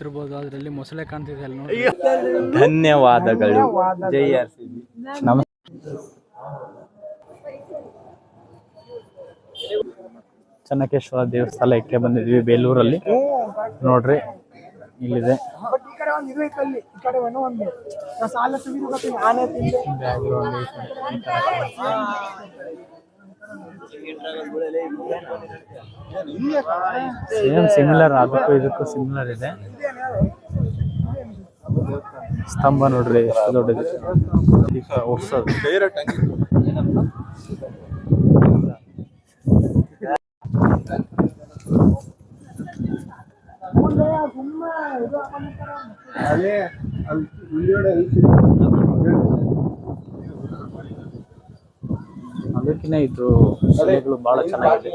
ಗೊತ್ತಿರಬಹುದು, ಅದರಲ್ಲಿ ಮೊಸಳೆ ಕಾಣ್ತಿದೆ ಅಲ್ಲಿ ನೋಡಿ. ಧನ್ಯವಾದಗಳು. ಜೈ RCB. ಚನ್ನಕೇಶ್ವರ ದೇವಸ್ಥಾನಕ್ಕೆ ಬಂದಿದ್ವಿ ಬೇಲೂರಲ್ಲಿ. ನೋಡ್ರಿ ಇಲ್ಲಿದೆ. ಸೇಮ್ ಸಿಮಿಲರ್, ಅದಕ್ಕೂ ಇದಕ್ಕೂ ಸಿಮಿಲರ್ ಇದೆ. ಸ್ತಂಭ ನೋಡ್ರಿ ಎಷ್ಟು ದೊಡ್ಡದು. ಅದಕ್ಕಿಂತ ಇದು ಶಿಲೆಗಳು ಬಹಳ ಚೆನ್ನಾಗಿದೆ.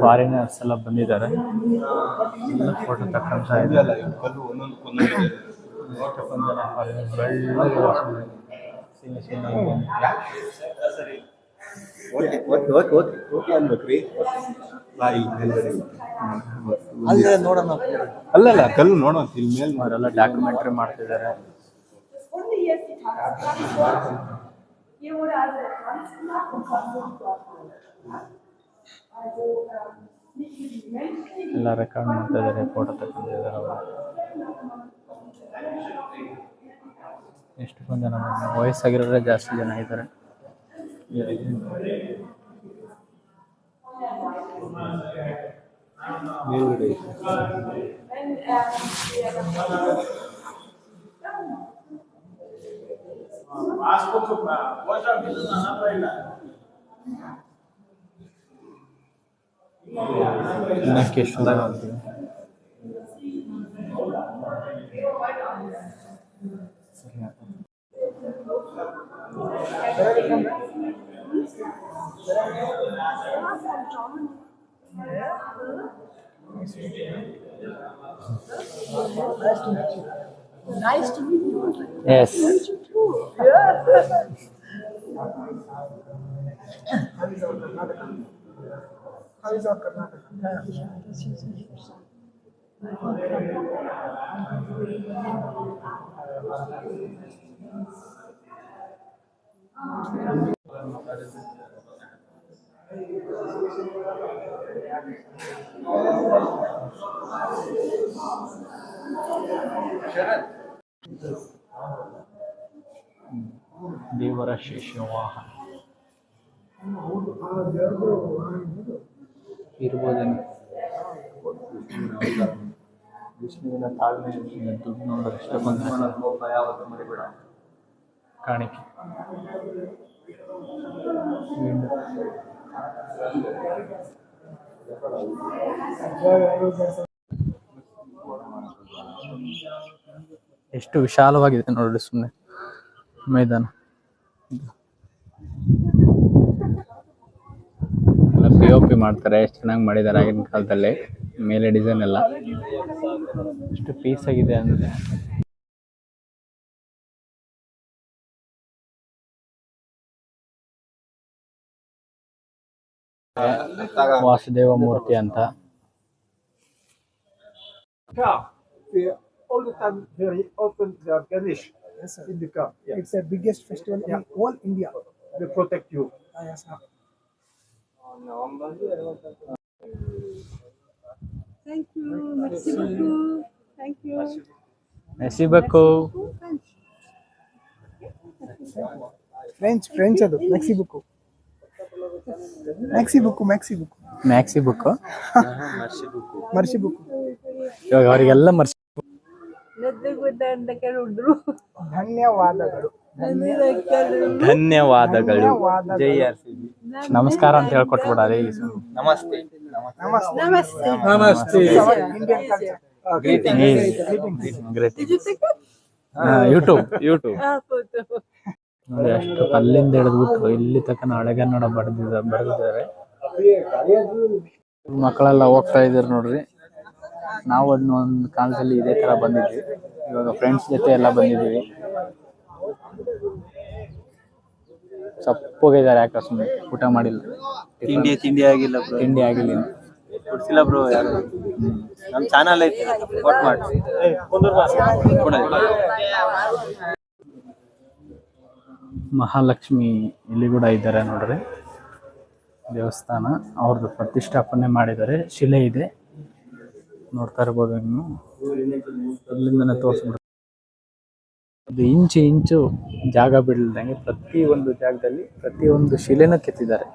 ಫಾರಿನರ್ಸ್ ಎಲ್ಲ ಬಂದಿದ್ದಾರೆ, ಫೋಟೋ ತಕ್ಕಂತ ಇದ್ದಾರೆ. ಅಲ್ಲಲ್ಲ ಕಲ್ಲು ನೋಡೋಣ, ಇಲ್ಲಿ ಮೇಲೆ ಅವರೆಲ್ಲ ಡಾಕ್ಯುಮೆಂಟ್ರಿ ಮಾಡ್ತಿದ್ದಾರೆ. ಎಲ್ಲ ರೆಕಾರ್ಡ್ ಮಾಡ್ತಾ ಇದ್ದಾರೆ, ಫೋಟೋ ತಗೊಂಡಿದ್ದಾರೆ ಅವರು. ಎಷ್ಟೊಂದು ಜನ ವಯಸ್ಸಾಗಿರೋರೇ ಜಾಸ್ತಿ ಜನ ಇದ್ದಾರೆ. Channakeshwara Nice to meet you. Yes. How is our Karnataka? ದೇವರ ಶೇಷವಾಹನ ಇರ್ಬೋದೇನು. ವಿಷ್ಣುವಿನ ತಾಳ್ಮೆ ದುಡ್ಡು ನೋಡ್ರೆ ಇಷ್ಟ ಬಂದ ಯಾವತ್ತು ಮರಿಬೇಡ. ಕಾಣಿಕೆ ಎಷ್ಟು ವಿಶಾಲವಾಗಿದೆ ನೋಡಿ, ಸುಮ್ಮನೆ ಮೈದಾನ. POP ಮಾಡ್ತಾರೆ, ಎಷ್ಟು ಚೆನ್ನಾಗಿ ಮಾಡಿದ್ದಾರೆ ಆಗಿನ ಕಾಲದಲ್ಲಿ. ಮೇಲೆ ಡಿಸೈನ್ ಎಲ್ಲ ಎಷ್ಟು ಪೀಸ್ ಆಗಿದೆ ಅಂದ್ರೆ. ವಾಸುದೇವ ಮೂರ್ತಿ ಅಂತ. All the time very open the Ganesh in the car. Yeah. It's the biggest festival in all India. They protect you. Yes, sir. Thank you. Merci beaucoup. Thank you. Merci beaucoup. French ಅದು maxi book. Maxi book mercy book. ಇವಾಗ ಅವರಿಗೆಲ್ಲ mercy. ಧನ್ಯವಾದಗಳು. ಜೈ RCB. ನಮಸ್ಕಾರ ಅಂತ ಹೇಳ್ಕೊಟ್ಬಿಡ. ನಮಸ್ತೆ. YouTube ನೋಡಿ, ಅಷ್ಟು ಅಲ್ಲಿಂದ ಹಿಡಿದ್ಬಿಟ್ಟು ಇಲ್ಲಿ ತಕ್ಕ ಹಳೆಗನ್ನಡ ಬರೆದಿದ್ದಾರೆ. ಮಕ್ಕಳೆಲ್ಲ ಹೋಗ್ತಾ ಇದಾರೆ ನೋಡ್ರಿ. ನಾವು ಒಂದು ಕಾಲದಲ್ಲಿ ಇದೇ ಥರ ಬಂದಿದ್ವಿ. ಇವಾಗ ಫ್ರೆಂಡ್ಸ್ ಜೊತೆ ಎಲ್ಲ ಬಂದಿದ್ದೀವಿ. ಸಪ್ಪೋಗಿದ್ದಾರೆ ಯಾಕೆ ಸುಮ್ಮನೆ ಊಟ ಮಾಡಿಲ್ಲ. ತಿಂಡಿ ಆಗಿಲ್ಲ ಬ್ರೋ. ತಿಂಡಿ ಆಗಿಲ್ಲ ಇನ್ನು. ಕೊಡ್ಸಿಲ್ಲ ಬ್ರೋ ಯಾರು. ನಮ್ಮ ಚಾನಲ್ ಐತೆ ಸಪೋರ್ಟ್ ಮಾಡಿ. ಮಹಾಲಕ್ಷ್ಮಿ ಇಲ್ಲಿ ಕೂಡ ಇದ್ದಾರೆ ನೋಡ್ರಿ, ದೇವಸ್ಥಾನ ಅವ್ರದ್ದು ಪ್ರತಿಷ್ಠಾಪನೆ ಮಾಡಿದ್ದಾರೆ. ಶಿಲೆ ಇದೆ ನೋಡ್ತಾ ಇರ್ಬೋದು. ಇನ್ನು ಇಲ್ಲಿಂದನೇ ತೋರಿಸ್ಬಿಡ್ತಾರೆ. ಅದು ಇಂಚು ಜಾಗ ಬಿಡಲ್ದಂಗೆ ಪ್ರತಿಯೊಂದು ಜಾಗದಲ್ಲಿ ಪ್ರತಿಯೊಂದು ಶಿಲೆನ ಕೆತ್ತಿದ್ದಾರೆ.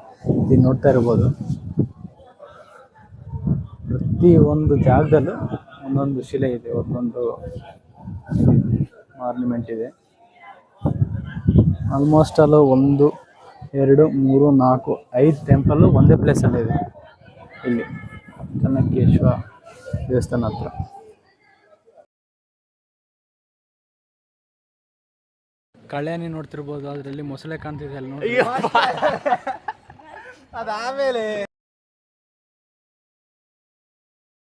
ಇಲ್ಲಿ ನೋಡ್ತಾ ಇರ್ಬೋದು, ಪ್ರತಿಯೊಂದು ಜಾಗದಲ್ಲೂ ಒಂದೊಂದು ಶಿಲೆ ಇದೆ, ಒಂದೊಂದು ಮಾರ್ನಿಮೆಂಟ್ ಇದೆ. ಆಲ್ಮೋಸ್ಟ್ ಅಲ್ಲೂ 1 2 3 4 5 ಟೆಂಪಲ್ಲು ಒಂದೇ ಪ್ಲೇಸಲ್ಲಿದೆ. ಇಲ್ಲಿ ಚೆನ್ನಕೇಶ್ವರ ದೇವಸ್ಥಾನ ಹತ್ರ. ಕಳ್ಯಾಣಿ ನೋಡ್ತಿರ್ಬೋದು, ಅದರಲ್ಲಿ ಮೊಸಳೆ ಕಾಣ್ತಿದೆ ಅಲ್ಲಿ ನೋಡಿ. ಅದಾಮೇಲೆ